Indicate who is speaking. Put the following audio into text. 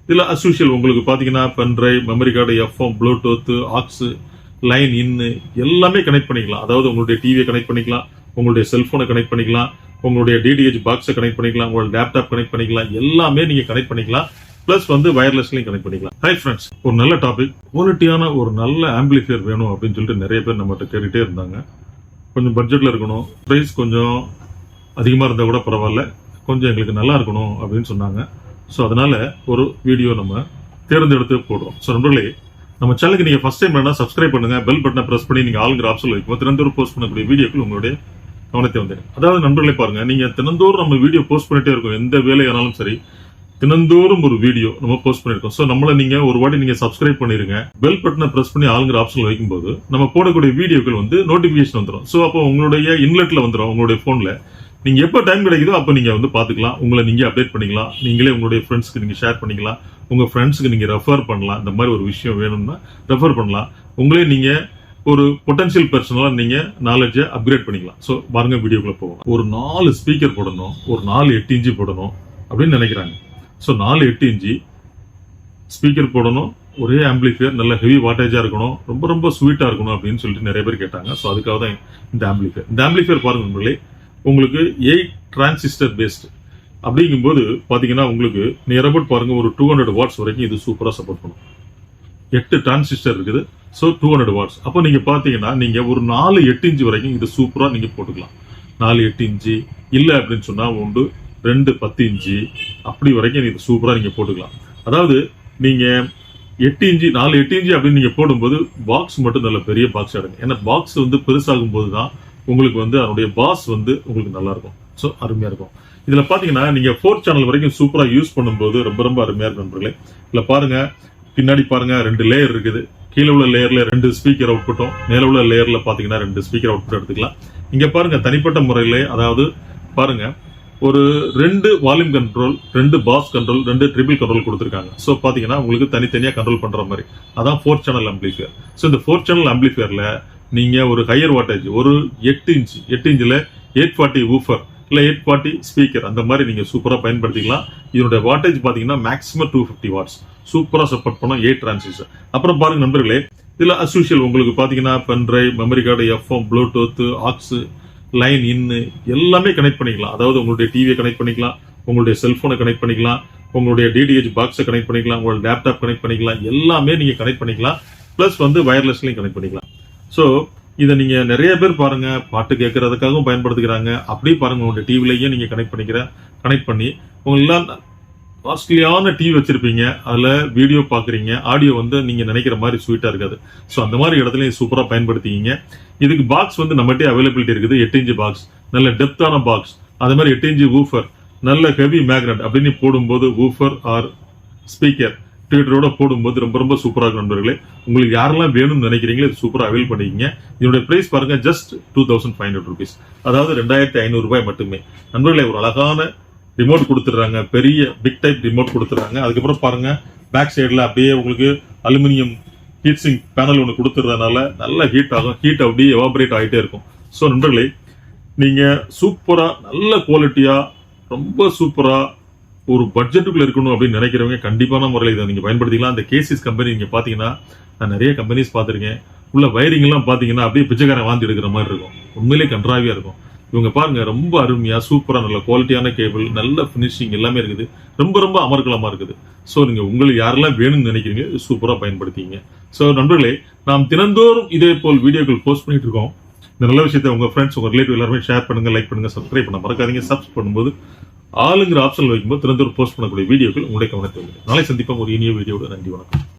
Speaker 1: இதுல அஸ்யூஷுவல் உங்களுக்கு பாத்தீங்கன்னா pen drive, memory card, FM, Bluetooth, aux, line இன்னு எல்லாமே கனெக்ட் பண்ணிக்கலாம். அதாவது உங்களுடைய டிவியை கனெக்ட் பண்ணிக்கலாம், உங்களுடைய செல்போனை கனெக்ட் பண்ணிக்கலாம், உங்களுடைய டிடிஹெச் பாக்ஸை கனெக்ட் பண்ணிக்கலாம், உங்களோட லேப்டாப் கனெக்ட் பண்ணிக்கலாம், எல்லாமே நீங்க கனெக்ட் பண்ணிக்கலாம். பிளஸ் வயர்லெஸ்லயும் கனெக்ட் பண்ணிக்கலாம். ஹை ஃப்ரெண்ட்ஸ், ஒரு நல்ல டாபிக். குவாலிட்டியான ஒரு நல்ல ஆம்பிளிஃபையர் வேணும் அப்படின்னு சொல்லிட்டு நிறைய பேர் நம்மகிட்ட கேட்டுட்டே இருந்தாங்க. கொஞ்சம் பட்ஜெட்ல இருக்கணும், பிரைஸ் கொஞ்சம் அதிகமா இருந்தா கூட பரவாயில்ல, கொஞ்சம் எங்களுக்கு நல்லா இருக்கணும் அப்படின்னு சொன்னாங்க. ஸோ அதனால ஒரு வீடியோ நம்ம தேர்ந்தெடுத்து போடுறோம். ஸோ நண்பர்களே, நம்ம சேனலுக்கு நீங்க ஃபர்ஸ்ட் டைம் வேணா சப்ஸ்கிரைப் பண்ணுங்க, பெல் பட்டனை பிரஸ் பண்ணி நீங்க ஆளுங்கிற ஆப்ஷன் வைக்கும் தினந்தோறும் போஸ்ட் பண்ணக்கூடிய வீடியோக்கள் உங்களுடைய கவனத்தை வந்தேன். அதாவது நண்பர்களே பாருங்க, நீங்க தினந்தோறும் நம்ம வீடியோ போஸ்ட் பண்ணிட்டே இருக்கோம். எந்த வேலையானாலும் சரி, தினந்தோறும் ஒரு வீடியோ நம்ம போஸ்ட் பண்ணிருக்கோம். சோ நம்மள நீங்க ஒரு வாட்டி நீங்க சப்ஸ்கிரைப் பண்ணிருங்க, பெல் பட்டனை பிரஸ் பண்ணி ஆளுங்கிற ஆப்ஷன் வைக்கும்போது நம்ம போடக்கூடிய வீடியோக்கள் நோட்டிபிகேஷன் வந்துடும். சோ அப்போ உங்களுடைய இன்லெட்ல வந்துடும், உங்களுடைய போன்ல. நீங்க எப்ப டைம் கிடைக்குதோ அப்ப நீங்க பாத்துக்கலாம், உங்களை நீங்க அப்டேட் பண்ணிக்கலாம், நீங்களே உங்களுடைய ஃப்ரெண்ட்ஸ்க்கு நீங்க ஷேர் பண்ணிக்கலாம், உங்க ஃப்ரெண்ட்ஸ்க்கு நீங்க ரெஃபர் பண்ணலாம். இந்த மாதிரி ஒரு விஷயம் வேணும்னா ரெஃபர் பண்ணலாம். உங்களே நீங்க ஒரு பொட்டன்ஷியல் பர்சனலா நீங்க நாலேஜை அப்கிரேட் பண்ணிக்கலாம். சோ பாருங்க, வீடியோக்குள்ள போகலாம். ஒரு 4 ஸ்பீக்கர் போடணும், ஒரு 4 8 இன்ச்சு போடணும் அப்படின்னு நினைக்கிறாங்க. ஸோ 4 8 இன்ச்சு ஸ்பீக்கர் போடணும், ஒரே ஆம்பிளிஃபையர், நல்ல ஹெவி வாட்டேஜா இருக்கணும், ரொம்ப ரொம்ப ஸ்வீட்டா இருக்கணும் அப்படின்னு சொல்லிட்டு நிறைய பேர் கேட்டாங்க. ஸோ அதுக்காக தான் இந்த ஆம்பிளிஃபையர். இந்த ஆம்பிளிஃபையர் பாருங்க நண்பர்களே, உங்களுக்கு 8 டிரான்சிஸ்டர் பேஸ்ட் அப்படிங்கும்போது பாத்தீங்கன்னா உங்களுக்கு நியர் அபவுட் பாருங்க ஒரு 200 வாட்ஸ் வரைக்கும் இது சூப்பரா சப்போர்ட் பண்ணும். 8 டிரான்சிஸ்டர் இருக்குது. So 200 watts. அப்போ நீங்க பாத்தீங்கன்னா நீங்க ஒரு 4 8 இன்ச்சு வரைக்கும் இது சூப்பரா நீங்க போட்டுக்கலாம். 4 8 இன்ச்சு இல்ல அப்படின்னு சொன்னா 2 10 இன்ச்சு அப்படி வரைக்கும் இது சூப்பரா நீங்க போட்டுக்கலாம். அதாவது நீங்க 8 இன்ச்சு 4 8 இன்ச்சு அப்படின்னு நீங்க போடும்போது பாக்ஸ் மட்டும் நல்ல பெரிய பாக்ஸ் ஆடுங்க. ஏன்னா பாக்ஸ் பெருசாகும் போதுதான் உங்களுக்கு அதனுடைய பாஸ் உங்களுக்கு நல்லா இருக்கும். ஸோ அருமையா இருக்கும். இதுல பாத்தீங்கன்னா நீங்க 4 சேனல் வரைக்கும் சூப்பரா யூஸ் பண்ணும்போது ரொம்ப ரொம்ப அருமையா இருக்கும் நண்பர்களே. இதுல பாருங்க, பின்னாடி பாருங்க 2 லேயர் இருக்குது. கீழே உள்ள லேயர்ல 2 ஸ்பீக்கர் அவுட்புட்டும், மேல உள்ள லேயர்ல பாத்தீங்கன்னா 2 ஸ்பீக்கர் அவுட்புட் எடுத்துக்கலாம். இங்க பாருங்க தனிப்பட்ட முறையில, அதாவது பாருங்க ஒரு 2 volume control, 2 bass control, 2 treble control கொடுத்திருக்காங்க. சோ பாத்தீங்கன்னா உங்களுக்கு தனித்தனியா கண்ட்ரோல் பண்ற மாதிரி. அதான் 4 சேனல் ஆம்பிளிஃபையர். சோ இந்த 4 சேனல் ஆம்பிளிஃபையர்ல நீங்க ஒரு ஹையர் வாட்டேஜ், ஒரு 8 இன்ச்சுல 840 ஊஃபர் இல்ல 840 ஸ்பீக்கர், அந்த மாதிரி நீங்க சூப்பரா பயன்படுத்திக்கலாம். இதனுடைய வாட்டேஜ் பாத்தீங்கன்னா மேக்ஸிமம் 250 வாட்ஸ். சூப்பரா சப்போர்ட் பண்ணும் 8 டிரான்சிஸ்டர். அப்புறம் பாருங்க நண்பர்களே, இதுல அஸ்யூஷுவல் உங்களுக்கு பாத்தீங்கன்னா pen drive, memory card, FM, Bluetooth, aux, line இன்னு எல்லாமே கனெக்ட் பண்ணிக்கலாம். அதாவது உங்களுடைய டிவியை கனெக்ட் பண்ணிக்கலாம், உங்களுடைய செல்போனை கனெக்ட் பண்ணிக்கலாம், உங்களுடைய டிடிஹெச் பாக்ஸை கனெக்ட் பண்ணிக்கலாம், உங்களோட லேப்டாப் கனெக்ட் பண்ணிக்கலாம், எல்லாமே நீங்க கனெக்ட் பண்ணிக்கலாம். பிளஸ் வயர்லெஸ்லயும் கனெக்ட் பண்ணிக்கலாம். சோ இதை நீங்க நிறைய பேர் பாருங்க பாட்டு கேட்கறதுக்காகவும் பயன்படுத்திக்கிறாங்க. அப்படியே பாருங்க உங்களுடைய டிவிலையும் நீங்க கனெக்ட் பண்ணி உங்களெல்லாம் காஸ்ட்லியான டிவி வச்சிருப்பீங்க, அதுல வீடியோ பாக்குறீங்க, ஆடியோ நீங்க நினைக்கிற மாதிரி ஸ்வீட்டா இருக்காது. சோ அந்த மாதிரி இடத்துலயும் சூப்பரா பயன்படுத்திக்கிங்க. இதுக்கு பாக்ஸ் நம்மகிட்ட அவைலபிலிட்டி இருக்குது. 8 இன்ச்சு பாக்ஸ், நல்ல டெப்தான பாக்ஸ், அதே மாதிரி 8 இன்ச்சு ஊஃபர், நல்ல ஹெவி மேக்னெட் அப்படின்னு போடும்போது ஊஃபர் ஆர் ஸ்பீக்கர் ட்விட்டரோட போடும்போது ரொம்ப ரொம்ப சூப்பரா இருக்கும் நண்பர்களே. உங்களுக்கு யாரெல்லாம் வேணும்னு நினைக்கிறீங்களோ இது சூப்பரா அவைல் பண்ணிக்கங்க. இதனுடைய பிரைஸ் பாருங்க, ஜஸ்ட் 2500 rupees, அதாவது 2500 ரூபாய் மட்டுமே. நண்பர்களே, ஒரு அழகான ரிமோட் கொடுத்துறாங்க, பெரிய பிக் டைப் ரிமோட் கொடுத்துறாங்க. அதுக்கப்புறம் பாருங்க பேக் சைடுல அப்படியே உங்களுக்கு அலுமினியம் ஹீட் சிங்க் பேனல் ஒன்று கொடுத்துறதுனால நல்ல ஹீட் ஆகும். ஹீட் அப்படியே எவாபரேட் ஆகிட்டே இருக்கும். ஸோ நண்பர்களே, நீங்க சூப்பரா நல்ல குவாலிட்டியா ரொம்ப சூப்பரா ஒரு பட்ஜெட்டுக்குள்ள இருக்கணும் அப்படின்னு நினைக்கிறவங்க கண்டிப்பான முறையில் இதை நீங்க பயன்படுத்திக்கலாம். இந்த கேசிஸ் கம்பெனி நீங்க பாத்தீங்கன்னா, நான் நிறைய கம்பெனிஸ் பாத்திருக்கேன். உள்ள வயரிங் எல்லாம் பாத்தீங்கன்னா அப்படியே பிச்சைக்காரன் வாந்தி எடுக்கிற மாதிரி இருக்கும். உண்மையிலே கன்றாவியா இருக்கும். இவங்க பாருங்க ரொம்ப அருமையா சூப்பரா நல்ல குவாலிட்டியான கேபிள், நல்ல பினிஷிங் எல்லாமே இருக்குது. ரொம்ப ரொம்ப அமர்க்கலமா இருக்குது. சோ நீங்க உங்களுக்கு யாரெல்லாம் வேணும்னு நினைக்கிறீங்க சூப்பரா பயன்படுத்திங்க. சோ நண்பர்களே, நாம் தினந்தோறும் இதே போல் வீடியோக்கள் போஸ்ட் பண்ணிட்டு இருக்கோம். இந்த நல்ல விஷயத்தை உங்க ஃப்ரெண்ட்ஸ், உங்க ரிலேட்டிவ் எல்லாருமே ஷேர் பண்ணுங்க, லைக் பண்ணுங்க, சப்ஸ்கிரைப் பண்ண மறக்காதீங்க. சப்ஸ்கிரைப் பண்ணும்போது ஆளுங்கிற ஆப்ஷன் வைக்கும்போது தினந்தோறும் போஸ்ட் பண்ணக்கூடிய வீடியோக்கள் உங்களுடைய கவனத்தை. நாளை சந்திப்போம் ஒரு இனிய வீடியோட. நன்றி, வணக்கம்.